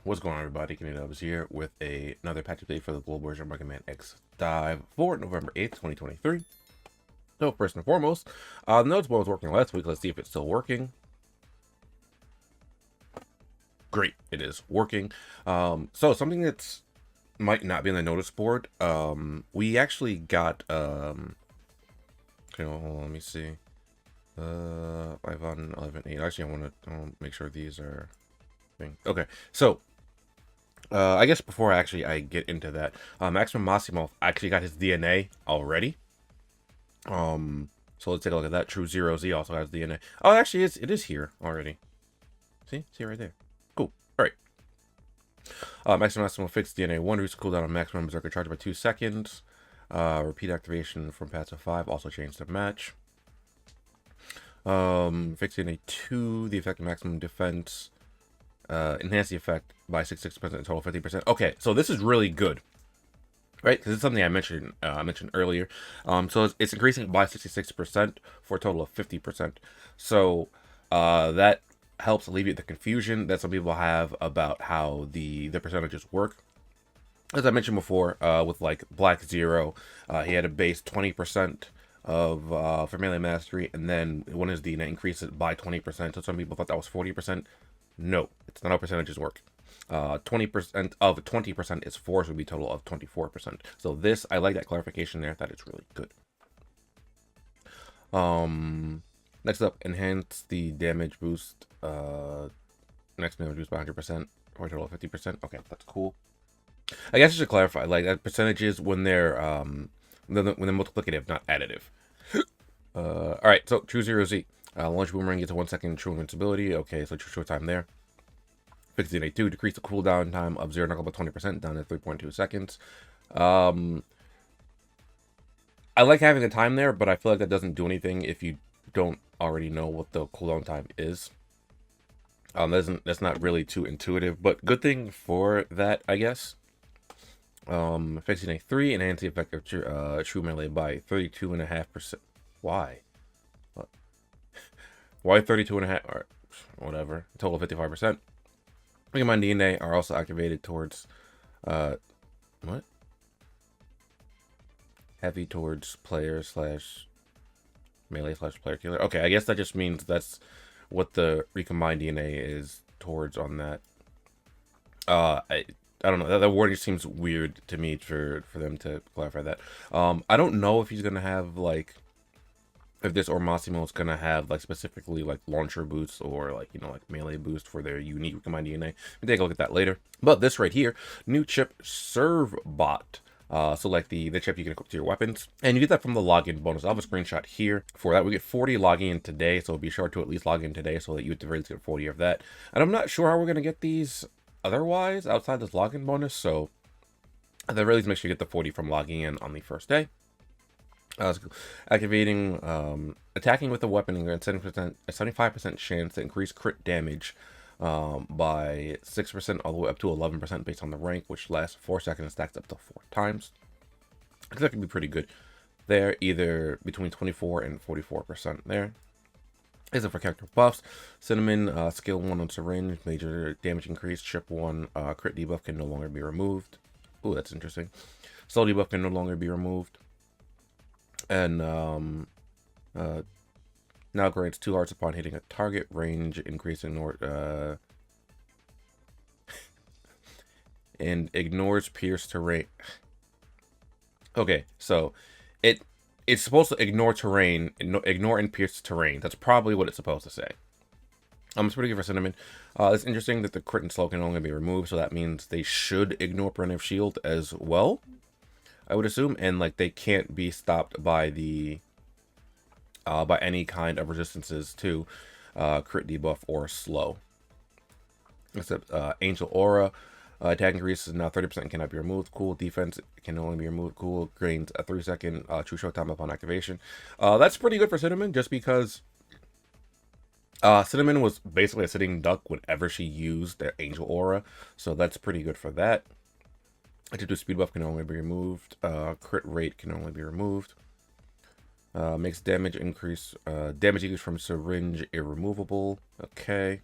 What's going on, everybody? TheKennyDubz here with another patch update for the Global Version Mega Man X Dive for November 8th, 2023. So, first and foremost, the notebook was working last week. Let's see if it's still working. Great, it is working. So, something that's might not be on the notice board. We actually got, okay, well, hold on, let me see. 5 on 11, 8. Actually, I want to make sure these are. Okay, so. I guess before I get into that, Maximum Massimo actually got his DNA already. So let's take a look at that. True Zero Z also has DNA. Oh, actually, it is here already. See right there. Cool. All right. Maximum Massimo fixed DNA 1, reduce cooldown on Maximum Berserker charge by 2 seconds. Repeat activation from passive 5 also changed to match. Fixed DNA 2, the effective maximum defense. Enhance the effect by 66%, total 50%. Okay, so this is really good, right? Because it's something I mentioned earlier. So it's increasing by 66% for a total of 50%. So that helps alleviate the confusion that some people have about how the percentages work. As I mentioned before, with like Black Zero, he had a base 20% of for melee mastery, and then when his DNA increased it by 20%. So some people thought that was 40%. No, it's not how percentages work. 20% of 20% is 4, so it would be a total of 24%. So this, I like that clarification there. That is really good. Next up, enhance the damage boost. Next damage boost by 100% for a total of 50%. Okay, that's cool. I guess I should clarify, like that percentages when they're multiplicative, not additive. All right, so True Zero Z. Launch Boomerang gets a 1 second true invincibility. Okay, so true short time there. Fix DNA 2, decrease the cooldown time of Zero Knuckle by 20% down to 3.2 seconds. I like having the time there, but I feel like that doesn't do anything if you don't already know what the cooldown time is. That's not really too intuitive, but good thing for that, I guess. Fix DNA 3, enhance the effect of true melee by 32.5%. Why? Why 32.5 or whatever? Total 55%. Mega Man DNA are also activated towards what? Heavy towards player slash melee slash player killer. Okay, I guess that just means that's what the recombined DNA is towards on that. I don't know. That wording seems weird to me for them to clarify that. I don't know if he's gonna have like if this or Massimo is gonna have like specifically like launcher boosts or like like melee boost for their unique recombined DNA. We'll take a look at that later. But this right here, new chip Servbot. So like the chip you can equip to your weapons, and you get that from the login bonus. I'll have a screenshot here for that. We get 40 logging in today, so be sure to at least log in today so that you at the very least get 40 of that. And I'm not sure how we're gonna get these otherwise outside this login bonus, so at the very least make sure you get the 40 from logging in on the first day. Activating attacking with a weapon and grants 75% chance to increase crit damage by 6% all the way up to 11% based on the rank, which lasts 4 seconds and stacks up to 4 times. I think that could be pretty good there, either between 24 and 44% there. Is it for character buffs? Cinnamon, skill 1 on syringe, major damage increase, chip 1, crit debuff can no longer be removed. Ooh, that's interesting. Slow debuff can no longer be removed. And now grants 2 hearts upon hitting a target, range increase and ignores pierce terrain. Okay, so it's supposed to ignore terrain, ignore and pierce terrain. That's probably what it's supposed to say. It's pretty good for Cinnamon. It's interesting that the crit and slow can only be removed, so that means they should ignore preventive shield as well, I would assume, and like they can't be stopped by the by any kind of resistances to crit debuff or slow. Except Angel Aura, attack increase is now 30% and cannot be removed. Cool. Defense can only be removed. Cool. Gains a 3-second true short time upon activation. That's pretty good for Cinnamon, just because Cinnamon was basically a sitting duck whenever she used the Angel Aura, so that's pretty good for that. Attitude speed buff can only be removed. Crit rate can only be removed. Makes damage increase from syringe irremovable. Okay.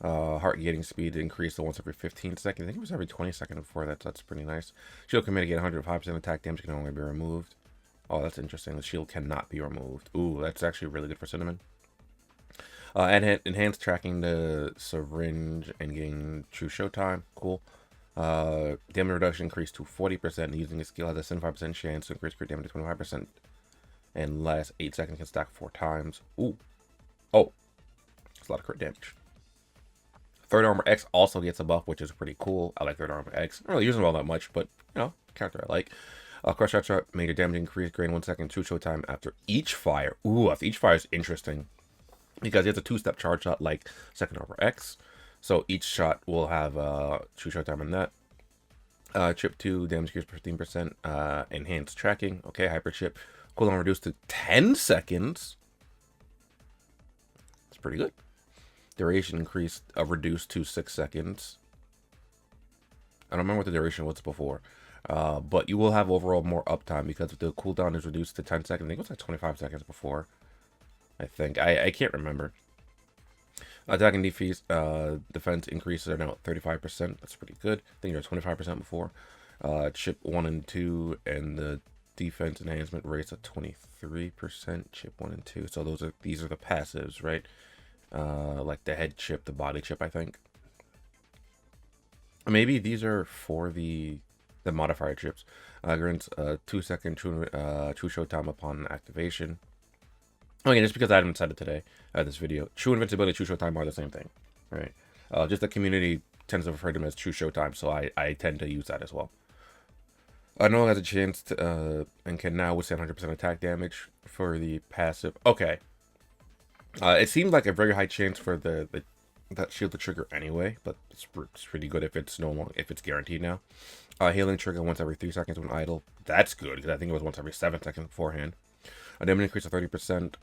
Heart gating speed increased to once every 15 seconds. I think it was every 20 seconds before that, so that's pretty nice. Shield can mitigate 105% attack damage, can only be removed. Oh, that's interesting. The shield cannot be removed. Ooh, that's actually really good for Cinnamon. And enhanced tracking the syringe and getting true showtime. Cool. Damage reduction increased to 40%. Using a skill has a 75% chance to increase crit damage to 25%. And last 8 seconds can stack 4 times. Ooh. Oh. That's a lot of crit damage. Third Armor X also gets a buff, which is pretty cool. I like Third Armor X. I don't really use them all that much, but, you know, character I like. Crush Shot, major damage increase, gain 1 second, true showtime after each fire. Ooh, after each fire is interesting. Because it's a 2-step charge shot like Second Armor X. So each shot will have true showtime on that. Chip 2, damage increase 15%. Enhanced tracking. Okay, Hyper Chip. Cooldown reduced to 10 seconds. That's pretty good. Duration increased, reduced to 6 seconds. I don't remember what the duration was before. But you will have overall more uptime because the cooldown is reduced to 10 seconds. I think it was like 25 seconds before. I think. I can't remember. Attack and defense increases are now at 35%. That's pretty good. I think you're at 25% before. Chip 1 and 2 and the defense enhancement rates at 23%. Chip 1 and 2. So these are the passives, right? Like the head chip, the body chip, I think. Maybe these are for the modifier chips. Grants 2 second true showtime upon activation. Okay, just because I haven't said it today, this video. True invincibility, true showtime are the same thing, right? Just the community tends to refer to them as true showtime, so I tend to use that as well. No one has a chance to, and can now withstand 100% attack damage for the passive. Okay. It seems like a very high chance for that shield to trigger anyway, but it's pretty good if it's if it's guaranteed now. Healing trigger once every 3 seconds when idle. That's good because I think it was once every 7 seconds beforehand. A damage increase of 30%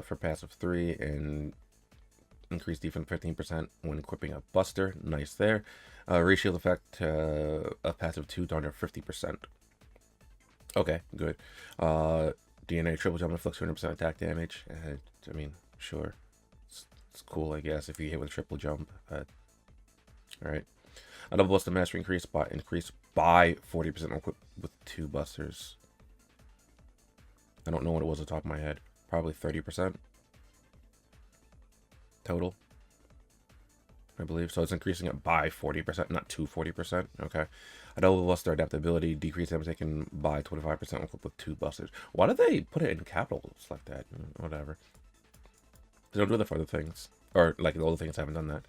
for passive 3 and increased defense 15% when equipping a Buster. Nice there. Reshield effect of passive 2 down to 50%. Okay, good. DNA triple jump inflicts 200% attack damage. I mean, sure. It's cool, I guess, if you hit with a triple jump. Alright. A double buster mastery increased by 40% equipped with 2 busters. I don't know what it was off the top of my head. Probably 30% total, I believe. So it's increasing it by 40%, not to 40%. Okay. A double buster adaptability, decrease damage taken by 25% with 2 busters. Why did they put it in capitals like that? Whatever. They don't do that for other things. Or, like, the other things haven't done that.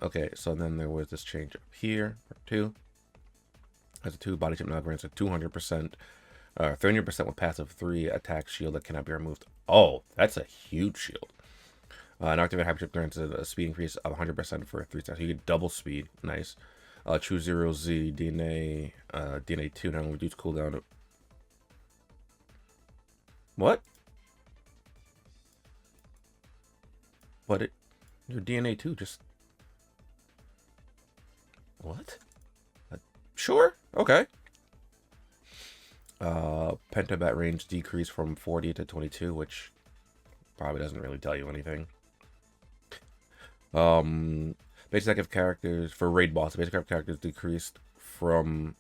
Okay, so then there was this change up here. Part 2. Has a 2 body chip now grants a 200%. 300% with passive 3 attack shield that cannot be removed. Oh, that's a huge shield. An activate hyper chip grants a speed increase of 100% for 3 seconds. You get double speed. Nice. True 0Z DNA DNA 2 now reduce cooldown. What? What? Your DNA 2 just. What? Sure. Okay. Pentabat range decreased from 40 to 22, which probably doesn't really tell you anything. Basic attack of characters for raid boss. Basic attack of characters decreased from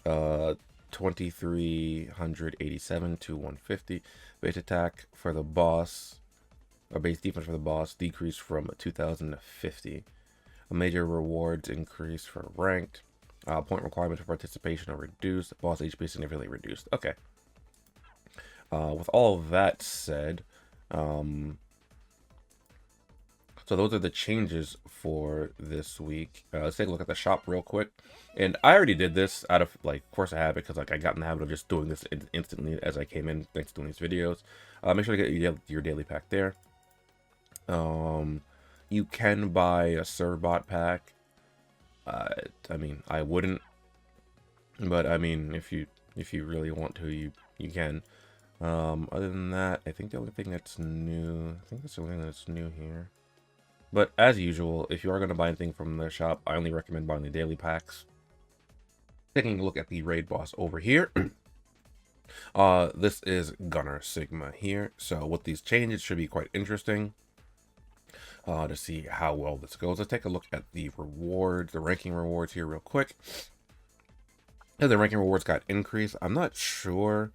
2387 to 150. Base attack for the boss, or base defense for the boss, decreased from 2000 to 50. Major rewards increased for ranked. Point requirements for participation are reduced. Boss HP significantly reduced. Okay. With all of that said, so those are the changes for this week. Let's take a look at the shop real quick. And I already did this out of, like, of course I have it because, like, I got in the habit of just doing this instantly as I came in thanks to doing these videos. Make sure to get your daily pack there. You can buy a Servbot pack. I mean, I wouldn't, but I mean, if you really want to, you can. Other than that, I think the only thing that's new, I think that's the only thing that's new here. But as usual, if you are going to buy anything from the shop, I only recommend buying the daily packs. Taking a look at the raid boss over here. This is Gunner Sigma here. So with these changes, should be quite interesting. to see how well this goes. Let's take a look at the rewards, the ranking rewards here real quick. Yeah, the ranking rewards got increased. I'm not sure.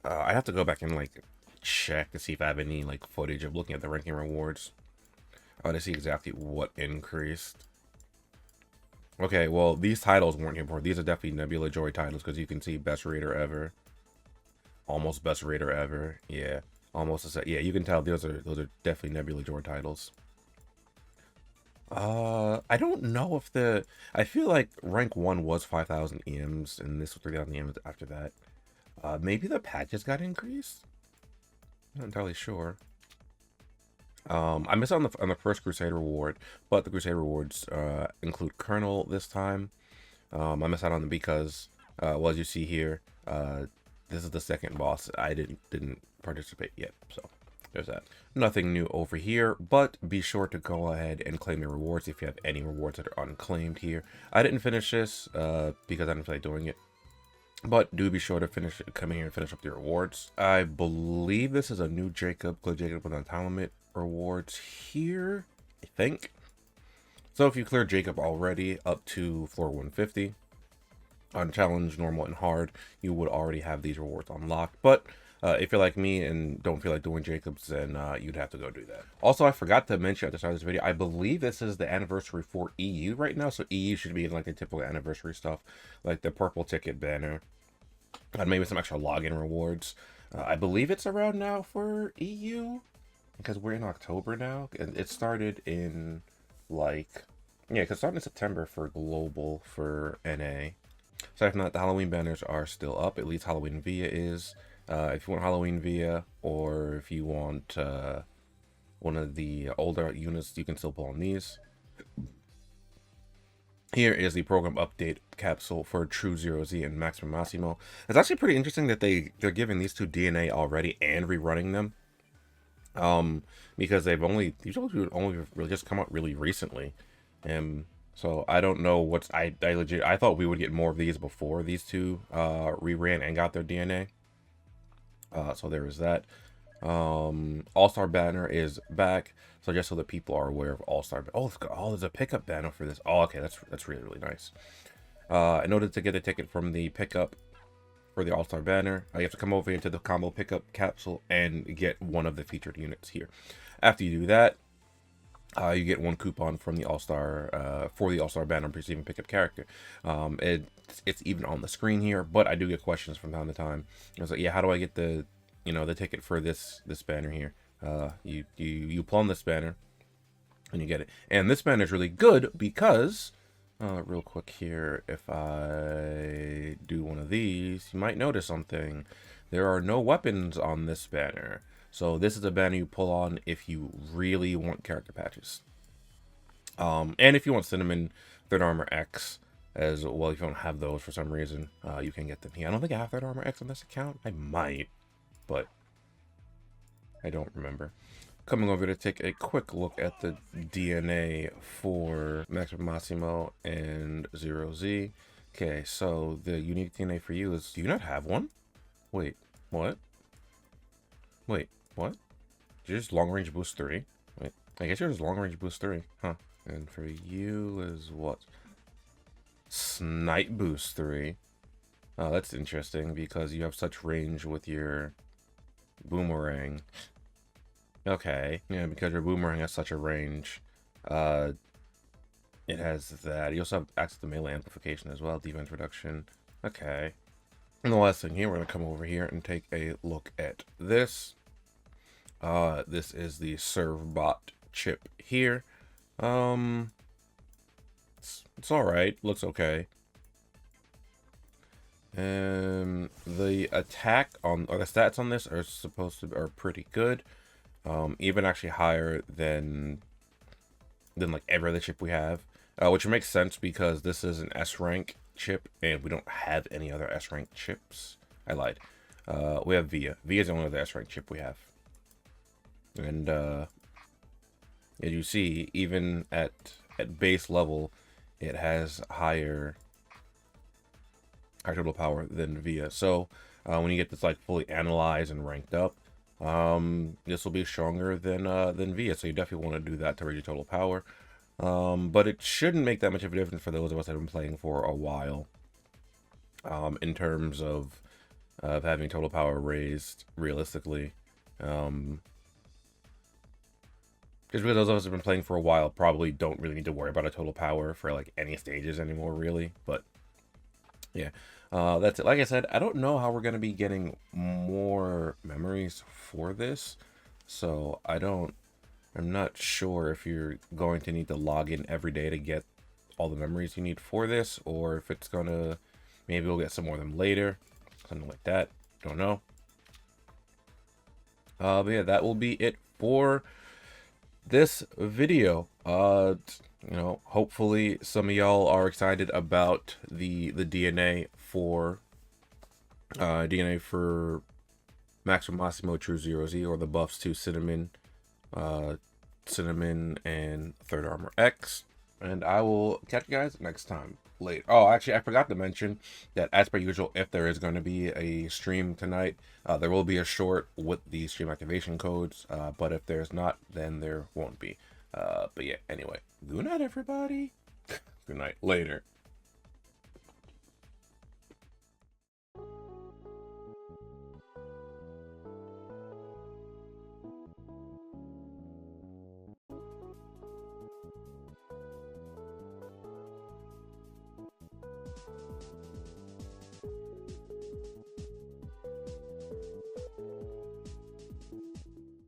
I have to go back and like check to see if I have any like footage of looking at the ranking rewards to see exactly what increased. Okay, well, these titles weren't here before. These are definitely Nebula Joy titles because you can see best raider ever, almost best raider ever. Yeah, almost a set. Yeah, you can tell those are definitely Nebula Joy titles. I don't know if I feel like rank 1 was 5,000 EMs and this was 3,000 EMs after that. Maybe the patches got increased? Not entirely sure. I missed out on the first Crusader reward, but the Crusader rewards include Colonel this time. I missed out on them because, well, as you see here, this is the second boss. I didn't participate yet, so there's that. Nothing new over here, but be sure to go ahead and claim your rewards if you have any rewards that are unclaimed here. I didn't finish this because I didn't feel like doing it. But do be sure to come in here and finish up the rewards. I believe this is a new Jacob, clear Jacob with time limit rewards here, I think. So if you clear Jacob already up to floor 150 on challenge, normal, and hard, you would already have these rewards unlocked. But if you're like me and don't feel like doing Jacobs, then you'd have to go do that. Also, I forgot to mention at the start of this video, I believe this is the anniversary for EU right now. So EU should be in like the typical anniversary stuff, like the purple ticket banner. And maybe some extra login rewards. I believe it's around now for EU because we're in October now. And it started in like, yeah, because it started in September for global for NA. So if not, the Halloween banners are still up. At least Halloween Via is. If you want Halloween Via, or if you want one of the older units, you can still pull on these. Here is the program update capsule for True Zero Z and Maximum Massimo. It's actually pretty interesting that they're giving these two DNA already and rerunning them. Because these would only really just come out really recently. So I don't know what's I thought we would get more of these before these two reran and got their DNA. So there is that. All-Star banner is back. So just so that people are aware of All-Star. Oh, there's a pickup banner for this. Oh, okay, that's really, really nice. In order to get a ticket from the pickup for the All-Star banner, you have to come over into the combo pickup capsule and get one of the featured units here. After you do that, you get one coupon from the All-Star for the All-Star banner and receiving pickup character. It's even on the screen here, but I do get questions from time to time. I was like, yeah, how do I get the ticket for this banner here? You pull on this banner and you get it. And this banner is really good because real quick here, if I do one of these, you might notice something. There are no weapons on this banner. So this is a banner you pull on if you really want character patches. And if you want Cinnamon, Third Armor X as well, if you don't have those for some reason, you can get them here. I don't think I have Third Armor X on this account. I might, but I don't remember. Coming over to take a quick look at the DNA for Maximum Massimo and Zero Z. Okay, so the unique DNA for you is, do you not have one? Wait, what? Wait, what? You're just long range boost 3. Wait, I guess you're just long range boost 3, huh? And for you is what? Snipe boost 3. Oh, that's interesting because you have such range with your boomerang. Okay, yeah, because your boomerang has such a range. It has that. You also have access to melee amplification as well, defense reduction. Okay. And the last thing here, we're going to come over here and take a look at this. This is the Servbot chip here. It's alright. Looks okay. The attack on, or the stats on this are pretty good. Even actually higher than like every other chip we have. Which makes sense because this is an S rank chip and we don't have any other S rank chips. I lied. We have Via. Via is the only other S rank chip we have. And as you see, even at base level, it has higher total power than Via. So when you get this like fully analyzed and ranked up, This will be stronger than Via, so you definitely want to do that to raise your total power. But it shouldn't make that much of a difference for those of us that have been playing for a while. In terms of having total power raised realistically. Just because those of us who have been playing for a while probably don't really need to worry about a total power for like any stages anymore, really. But yeah, that's it. Like I said, I don't know how we're gonna be getting more memories for this, so I'm not sure if you're going to need to log in every day to get all the memories you need for this, or if it's gonna, maybe we'll get some more of them later, something like that. Don't know. But yeah, that will be it for this video. You know, hopefully some of y'all are excited about the DNA for Maximum Massimo True Zero Z, or the buffs to Cinnamon, Cinnamon and Third Armor X. And I will catch you guys next time. Later. Oh, actually, I forgot to mention that, as per usual, if there is going to be a stream tonight, there will be a short with the stream activation codes. But if there's not, then there won't be. But yeah, anyway, good night, everybody. Good night. Later.